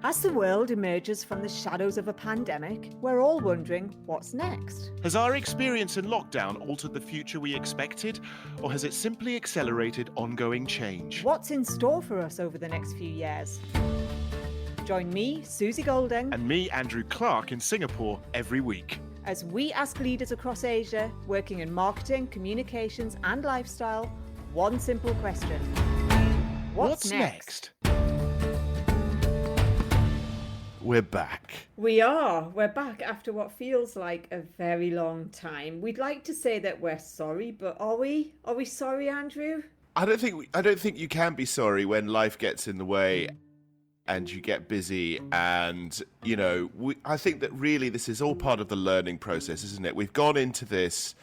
As the world emerges from the shadows of a pandemic, we're all wondering what's next. Has our experience in lockdown altered the future we expected, or has it simply accelerated ongoing change? What's in store for us over the next few years? Join me, Suzy Golding, And me, Andrew Clark, in Singapore every week, as we ask leaders across Asia, working in marketing, communications and lifestyle, one simple question. What's next? We're back. We're back after what feels like a very long time. We'd like to say that we're sorry, but are we sorry, Andrew? I don't think you can be sorry when life gets in the way and you get busy, and I think that really this is all part of the learning process, isn't it? We've gone into this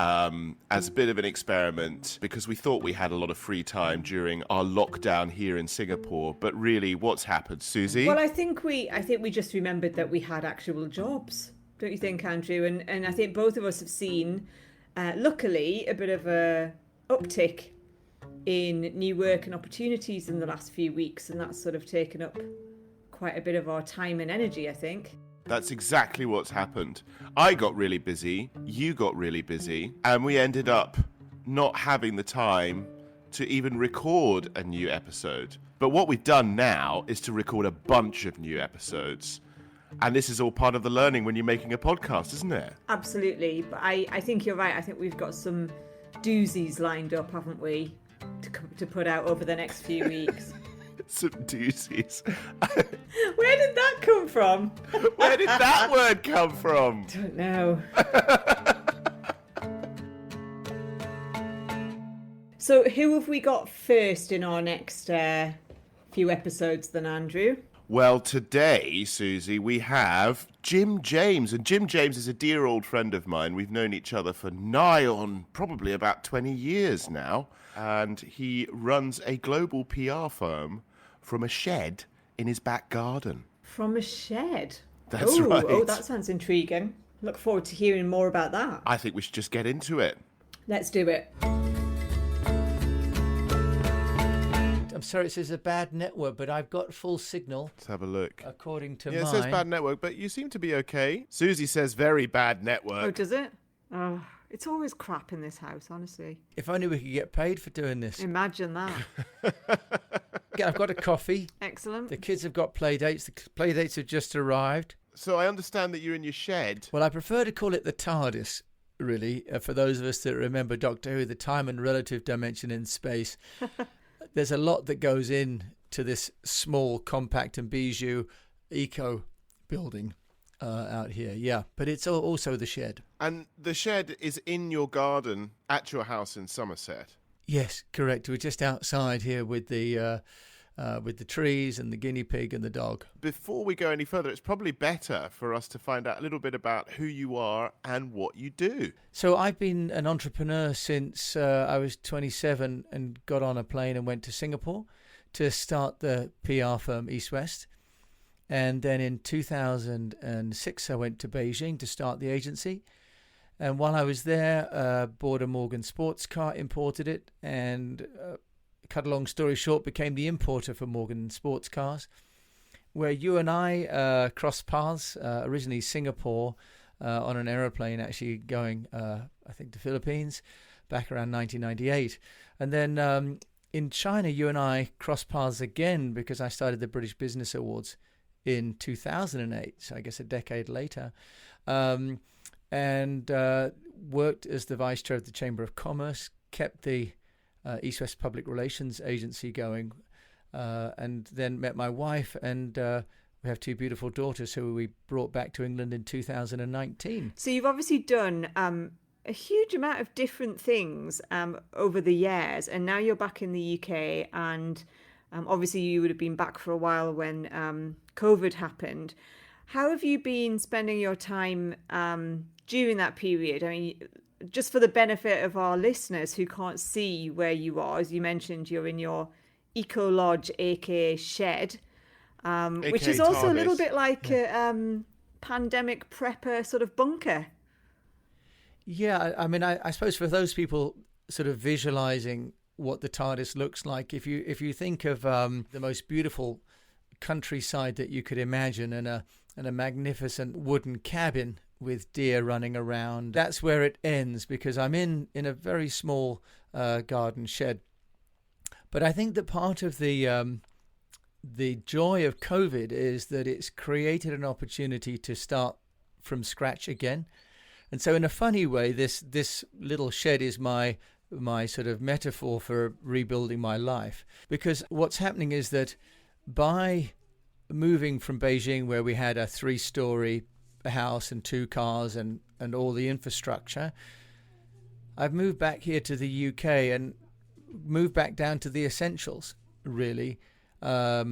as a bit of an experiment because we thought we had a lot of free time during our lockdown here in Singapore, but really what's happened, Suzy? Well, I think we just remembered that we had actual jobs, don't you think, Andrew? And I think both of us have seen, luckily, a bit of a uptick in new work and opportunities in the last few weeks, and that's sort of taken up quite a bit of our time and energy, I think. That's exactly what's happened. I got really busy, you got really busy, and we ended up not having the time to even record a new episode. But what we've done now is to record a bunch of new episodes. And this is all part of the learning when you're making a podcast, isn't it? Absolutely. But I think you're right. I think we've got some doozies lined up, haven't we, to put out over the next few weeks. Some doozies. Where did that come from? Where did that word come from? Don't know. So who have we got first in our next few episodes then, Andrew? Well, today, Suzy, we have Jim James. And Jim James is a dear old friend of mine. We've known each other for nigh on probably about 20 years now. And he runs a global PR firm from a shed in his back garden. From a shed? That's right. Oh, that sounds intriguing. Look forward to hearing more about that. I think we should just get into it. Let's do it. I'm sorry, it says a bad network, but I've got full signal. Let's have a look. According to Yeah, mine. it says bad network, but you seem to be okay. Suzy says very bad network. Oh, does it? Oh, it's always crap in this house, honestly. If only we could get paid for doing this. Imagine that. I've got a coffee. Excellent. The kids have got play dates. The play dates have just arrived. So I understand that you're in your shed. Well, I prefer to call it the TARDIS, really, for those of us that remember Doctor Who, the time and relative dimension in space. There's a lot that goes into this small, compact and bijou eco building out here. Yeah, but it's also the shed. And the shed is in your garden at your house in Somerset. Yes, correct. We're just outside here with the trees and the guinea pig and the dog. Before we go any further, it's probably better for us to find out a little bit about who you are and what you do. So I've been an entrepreneur since I was 27 and got on a plane and went to Singapore to start the PR firm East West. And then in 2006, I went to Beijing to start the agency. And while I was there, bought a Morgan sports car, imported it, and cut a long story short, became the importer for Morgan sports cars, where you and I crossed paths, originally Singapore, on an aeroplane actually going, I think, to Philippines, back around 1998. And then in China, you and I crossed paths again because I started the British Business Awards in 2008, so I guess a decade later. And worked as the vice chair of the Chamber of Commerce, kept the East West Public Relations Agency going, and then met my wife, and we have two beautiful daughters who we brought back to England in 2019. So you've obviously done a huge amount of different things over the years, and now you're back in the UK, and obviously you would have been back for a while when COVID happened. How have you been spending your time during that period? I mean, just for the benefit of our listeners who can't see where you are, as you mentioned, you're in your Eco Lodge, aka shed, which is also TARDIS. A little bit like a pandemic prepper sort of bunker. Yeah, I mean, I suppose for those people sort of visualizing what the TARDIS looks like, if you think of the most beautiful countryside that you could imagine, and a magnificent wooden cabin with deer running around. That's where it ends, because I'm in a very small garden shed. But I think that part of the joy of COVID is that it's created an opportunity to start from scratch again. And so in a funny way, this little shed is my sort of metaphor for rebuilding my life. Because what's happening is that by moving from Beijing, where we had a 3-story house and 2 cars and all the infrastructure, I've moved back here to the UK and moved back down to the essentials, really. A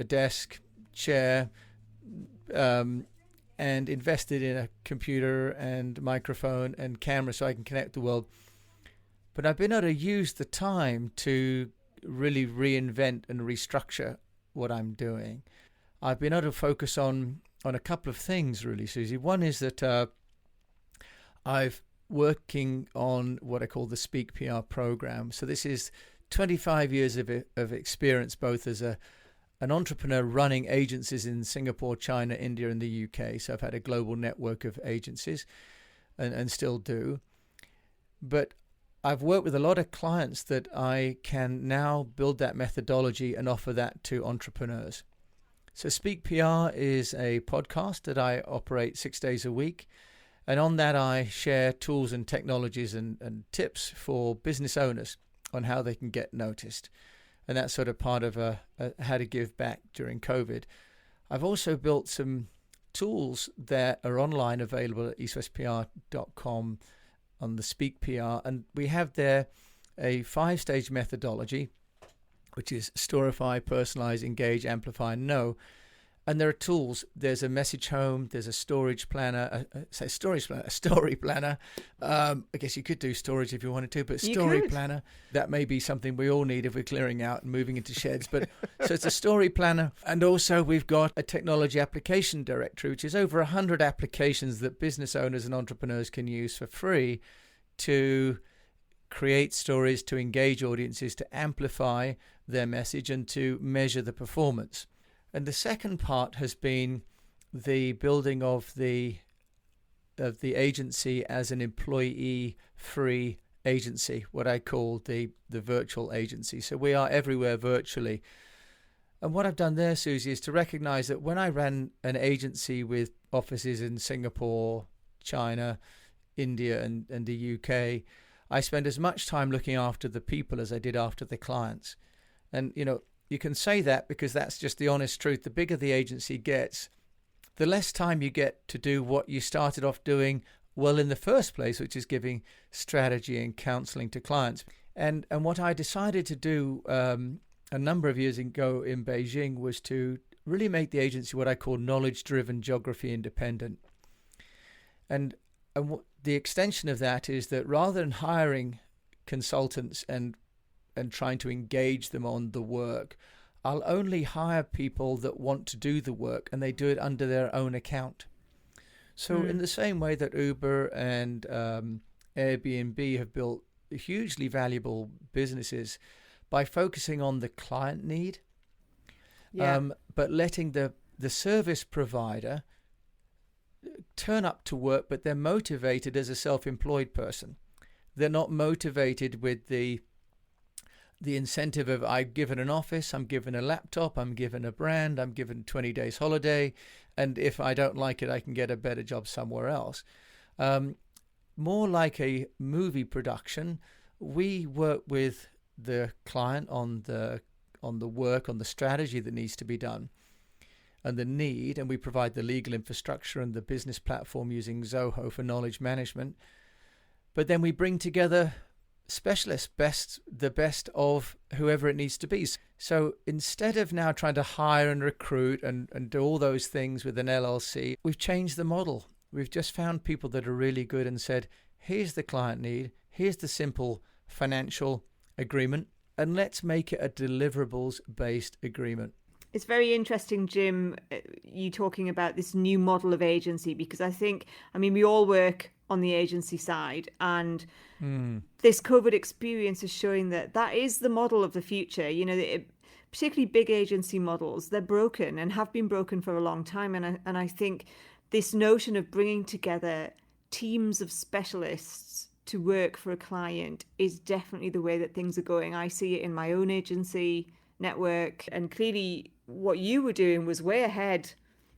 desk, chair, and invested in a computer and microphone and camera so I can connect the world. But I've been able to use the time to really reinvent and restructure what I'm doing. I've been able to focus on a couple of things, really, Suzy. One is that I've working on what I call the Speak PR program. So this is 25 years of experience, both as an entrepreneur running agencies in Singapore, China, India, and the UK. So I've had a global network of agencies and still do. But I've worked with a lot of clients that I can now build that methodology and offer that to entrepreneurs. So Speak PR is a podcast that I operate 6 days a week. And on that, I share tools and technologies and tips for business owners on how they can get noticed. And that's sort of part of how to give back during COVID. I've also built some tools that are online available at eastwestpr.com on the Speak PR. And we have there a 5-stage methodology, which is storify, personalize, engage, amplify, and know. And there are tools. There's a message home. There's a storage planner. A story planner. I guess you could do storage if you wanted to, but story planner, that may be something we all need if we're clearing out and moving into sheds. But so it's a story planner. And also we've got a technology application directory, which is over 100 applications that business owners and entrepreneurs can use for free to create stories, to engage audiences, to amplify their message, and to measure the performance. And the second part has been the building of the agency as an employee-free agency, what I call the virtual agency. So we are everywhere virtually. And what I've done there, Suzy, is to recognize that when I ran an agency with offices in Singapore, China, India, and the UK, I spent as much time looking after the people as I did after the clients. And, you can say that because that's just the honest truth. The bigger the agency gets, the less time you get to do what you started off doing well in the first place, which is giving strategy and counseling to clients. And what I decided to do a number of years ago in Beijing was to really make the agency what I call knowledge-driven, geography-independent. And the extension of that is that rather than hiring consultants and trying to engage them on the work, I'll only hire people that want to do the work, and they do it under their own account. So in the same way that Uber and Airbnb have built hugely valuable businesses by focusing on the client need, but letting the service provider turn up to work, but they're motivated as a self-employed person. They're not motivated with the incentive of I'm given an office, I'm given a laptop, I'm given a brand, I'm given 20 days holiday, and if I don't like it, I can get a better job somewhere else. More like a movie production, we work with the client on the work, on the strategy that needs to be done and the need, and we provide the legal infrastructure and the business platform using Zoho for knowledge management. But then we bring together specialists, the best of whoever it needs to be. So instead of now trying to hire and recruit and do all those things with an LLC, we've changed the model. We've just found people that are really good and said, here's the client need, here's the simple financial agreement, and let's make it a deliverables-based agreement. It's very interesting, Jim, you talking about this new model of agency, because I mean, we all work on the agency side, and this COVID experience is showing that is the model of the future. particularly big agency models, they're broken and have been broken for a long time. And I think this notion of bringing together teams of specialists to work for a client is definitely the way that things are going. I see it in my own agency network, and clearly what you were doing was way ahead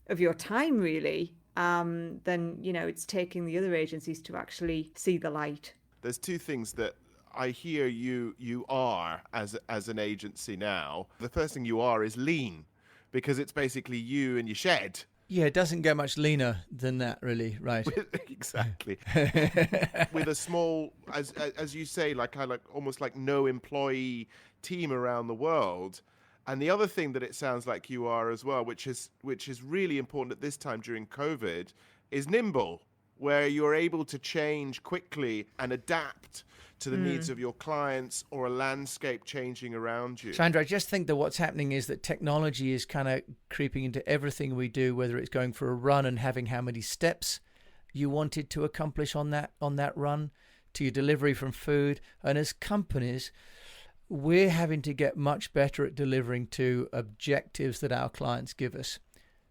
of your time, really. Then, it's taking the other agencies to actually see the light. There's two things that I hear you are as an agency now. The first thing you are is lean, because it's basically you and your shed. Yeah, it doesn't get much leaner than that, really, right? Exactly. With a small, as you say, like almost like no employee team around the world. And the other thing that it sounds like you are as well, which is really important at this time during COVID, is nimble, where you're able to change quickly and adapt to the needs of your clients or a landscape changing around you. Sandra, I just think that what's happening is that technology is kind of creeping into everything we do, whether it's going for a run and having how many steps you wanted to accomplish on that run, to your delivery from food. And as companies, we're having to get much better at delivering to objectives that our clients give us.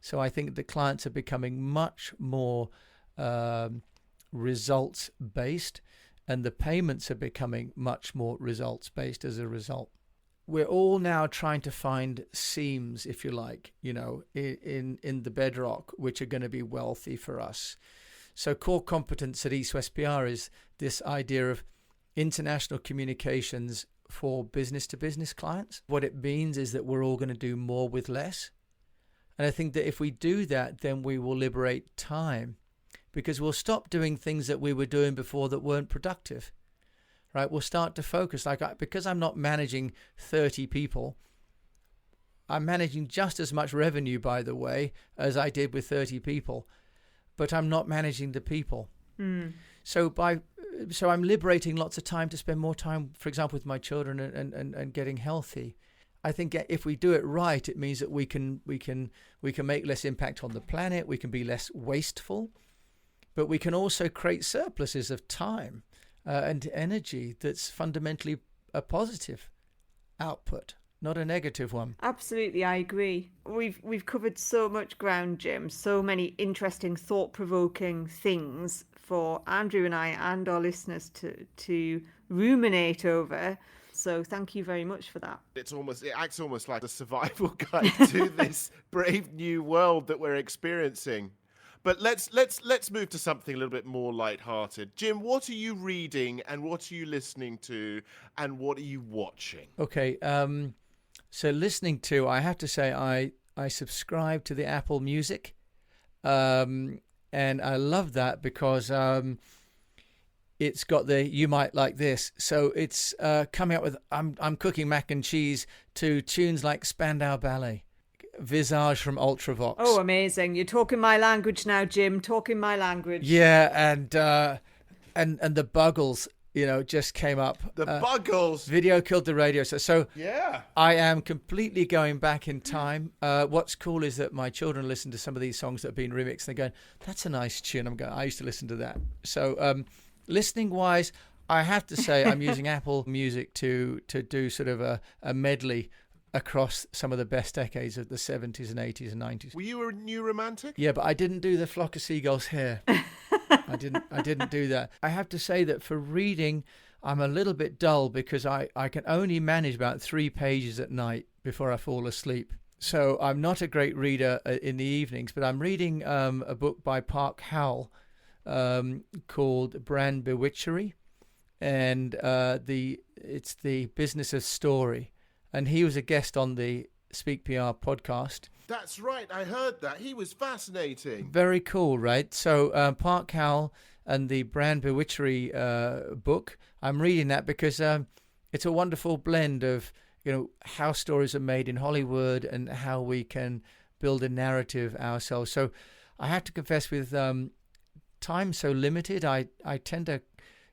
So I think the clients are becoming much more results-based, and the payments are becoming much more results-based as a result. We're all now trying to find seams, if you like, in the bedrock, which are going to be wealthy for us. So core competence at East West PR is this idea of international communications for business-to-business clients. What it means is that we're all going to do more with less. And I think that if we do that, then we will liberate time, because we'll stop doing things that we were doing before that weren't productive, right? We'll start to focus. Because I'm not managing 30 people, I'm managing just as much revenue, by the way, as I did with 30 people, but I'm not managing the people. So I'm liberating lots of time to spend more time, for example, with my children and getting healthy. I think if we do it right, it means that we can make less impact on the planet. We can be less wasteful. But we can also create surpluses of time and energy that's fundamentally a positive output, not a negative one. Absolutely, I agree. We've covered so much ground, Jim, so many interesting, thought-provoking things for Andrew and I and our listeners to ruminate over. So thank you very much for that. It acts almost like a survival guide to this brave new world that we're experiencing. But let's move to something a little bit more lighthearted. Jim, what are you reading and what are you listening to and what are you watching? Okay, so listening to, I have to say I subscribe to the Apple Music, and I love that because it's got the "you might like this." So it's coming up with I'm cooking mac and cheese to tunes like Spandau Ballet. Visage from Ultravox. Oh, amazing. You're talking my language now, Jim. Talking my language. Yeah, and the Buggles, just came up. The Buggles. Video Killed the Radio. So yeah. I am completely going back in time. What's cool is that my children listen to some of these songs that have been remixed. They're going, that's a nice tune. I'm going, I used to listen to that. So listening wise, I have to say I'm using Apple Music to do sort of a medley across some of the best decades of the 70s and 80s and 90s. Were you a new romantic? Yeah, but I didn't do the Flock of Seagulls hair. I didn't do that. I have to say that for reading, I'm a little bit dull because I can only manage about 3 pages at night before I fall asleep. So I'm not a great reader in the evenings, but I'm reading a book by Park Howell called Brand Bewitchery, and it's the business of story. And he was a guest on the Speak PR podcast. That's right. I heard that. He was fascinating. Very cool, right? So Park Howell and the Brand Bewitchery book, I'm reading that because it's a wonderful blend of, how stories are made in Hollywood and how we can build a narrative ourselves. So I have to confess, with time so limited, I tend to,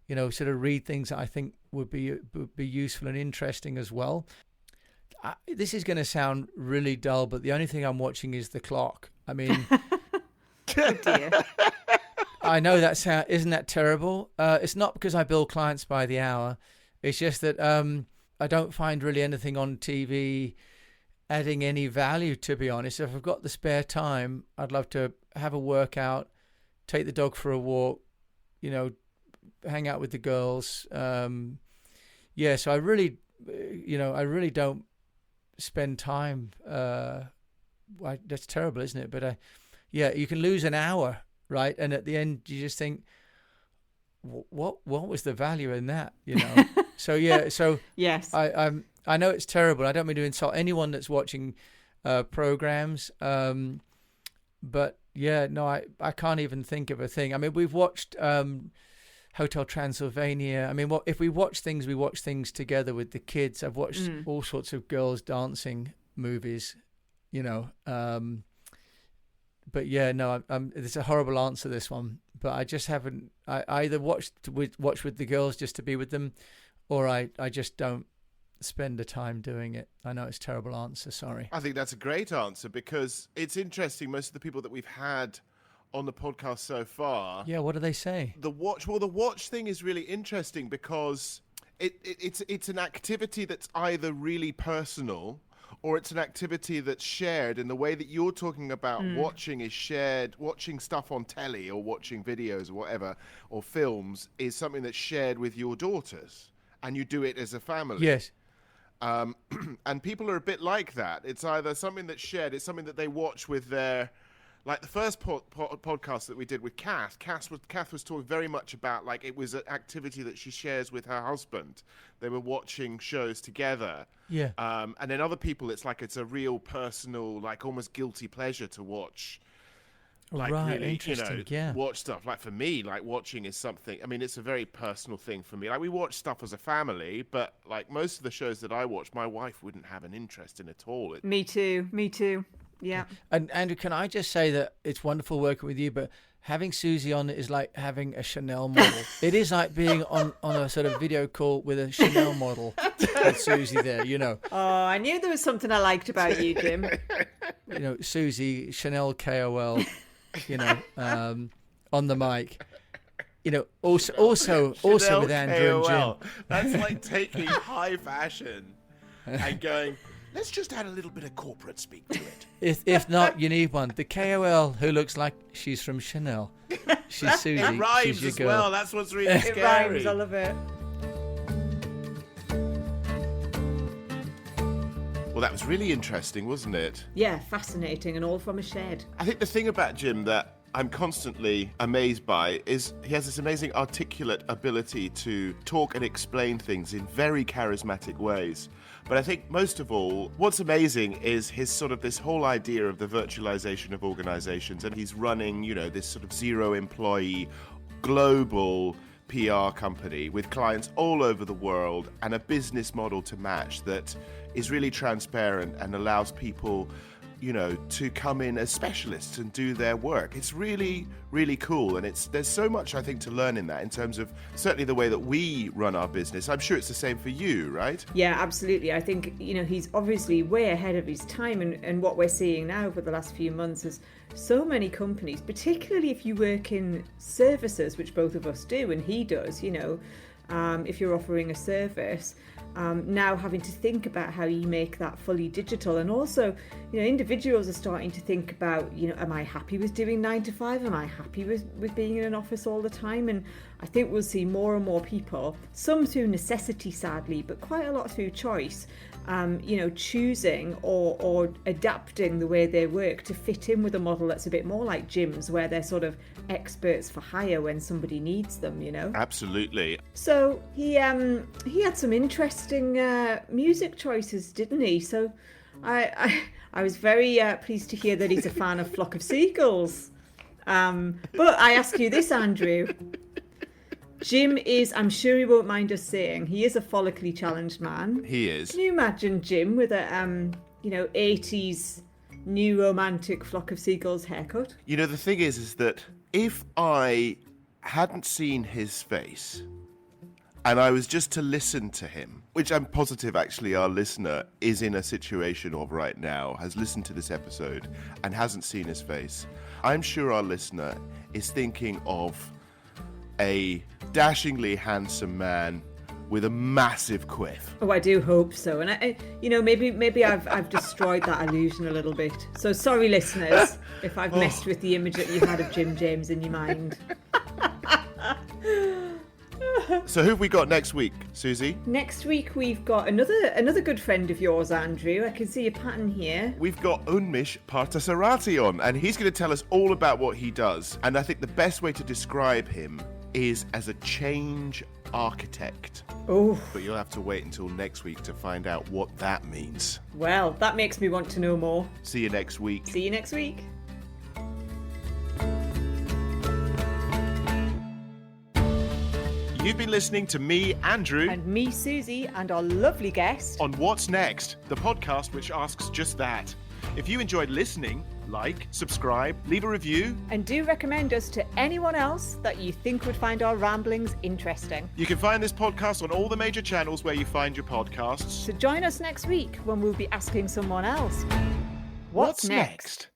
sort of read things that I think would be useful and interesting as well. This is going to sound really dull, but the only thing I'm watching is the clock. I mean, Oh dear. I know isn't that terrible? It's not because I bill clients by the hour. It's just that I don't find really anything on TV adding any value, to be honest. If I've got the spare time, I'd love to have a workout, take the dog for a walk, you know, hang out with the girls. Yeah, so I really don't spend time. That's terrible, isn't it? But yeah, you can lose an hour, right? And at the end, you just think, what was the value in that? You know. So yeah, so Yes. I know it's terrible. I don't mean to insult anyone that's watching programs, but yeah, no, I can't even think of a thing. I mean, we've watched Hotel Transylvania. I mean, if we watch things together with the kids. I've watched all sorts of girls dancing movies, you know. But yeah, no, it's a horrible answer, this one. But I just haven't. I either watch with the girls just to be with them, or I just don't spend the time doing it. I know it's a terrible answer. Sorry. I think that's a great answer, because it's interesting. Most of the people that we've had on the podcast so far. Yeah, what do they say? The watch thing is really interesting, because it's an activity that's either really personal, or it's an activity that's shared in the way that you're talking about. Watching is shared. Watching stuff on telly or watching videos or whatever, or films, is something that's shared with your daughters, and you do it as a family. Yes. And people are a bit like that. It's either something that's shared, it's something that they watch with their, like the first podcast that we did with Kath. Kath was talking very much about, like, it was an activity that she shares with her husband. They were watching shows together. Yeah. And then other people, it's like it's a real personal, like almost guilty pleasure to watch. Like, right, really, interesting. Yeah. watch stuff. Like for me, like watching is something, I mean, it's a very personal thing for me. Like we watch stuff as a family, but like most of the shows that I watch, my wife wouldn't have an interest in at all. Me too. Yeah. And Andrew, can I just say that it's wonderful working with you, but having Suzy on is like having a Chanel model. It is like being on a sort of video call with a Chanel model with Suzy there, you know. Oh, I knew there was something I liked about you, Jim. You know, Suzy, Chanel KOL, you know, on the mic. You know, also with Andrew and Jim. That's like taking high fashion and going, let's just add a little bit of corporate speak to it. If not, you need one. The KOL who looks like she's from Chanel. She's Suzy. It rhymes she's your as girl. well. That's what's really It scary. rhymes. I love it. Well, that was really interesting, wasn't it? Yeah, fascinating, and all from a shed. I think the thing about Jim that I'm constantly amazed by is he has this amazing articulate ability to talk and explain things in very charismatic ways. But I think most of all, what's amazing is his sort of this whole idea of the virtualization of organizations, and he's running, you know, this sort of zero employee global PR company with clients all over the world, and a business model to match that is really transparent and allows people, you know, to come in as specialists and do their work. It's really, really cool. And there's so much, I think, to learn in that, in terms of certainly the way that we run our business. I'm sure it's the same for you, right? Yeah, absolutely. I think, you know, he's obviously way ahead of his time, and what we're seeing now for the last few months is so many companies, particularly if you work in services, which both of us do, and he does, you know, if you're offering a service, now having to think about how you make that fully digital. And also, you know, individuals are starting to think about, you know, am I happy with doing 9 to 5? Am I happy with being in an office all the time? And I think we'll see more and more people, some through necessity, sadly, but quite a lot through choice, you know, choosing or adapting the way they work to fit in with a model that's a bit more like Jim's, where they're sort of experts for hire when somebody needs them, you know. Absolutely. So he had some interesting music choices, didn't he? So I was very pleased to hear that he's a fan of Flock of Seagulls. But I ask you this, Andrew. Jim is, I'm sure he won't mind us saying, he is a follically challenged man. He is. Can you imagine Jim with a, you know, 80s new romantic Flock of Seagulls haircut? You know, the thing is that if I hadn't seen his face and I was just to listen to him, which I'm positive actually our listener is in a situation of right now, has listened to this episode and hasn't seen his face, I'm sure our listener is thinking of a dashingly handsome man with a massive quiff. Oh, I do hope so. And maybe I've destroyed that illusion a little bit. So sorry, listeners, if I've messed with the image that you had of Jim James in your mind. So who have we got next week, Suzy? Next week we've got another good friend of yours, Andrew. I can see a pattern here. We've got Unmish Partasarati on, and he's going to tell us all about what he does. And I think the best way to describe him is as a change architect. Oh, But you'll have to wait until next week to find out what that means. well, that makes me want to know more. See you next week. See you next week. You've been listening to me, Andrew, And me, Suzy, and our lovely guest. on What's Next, the podcast which asks just that. If you enjoyed listening, like, subscribe, leave a review. And do recommend us to anyone else that you think would find our ramblings interesting. You can find this podcast on all the major channels where you find your podcasts. So join us next week when we'll be asking someone else, what's next?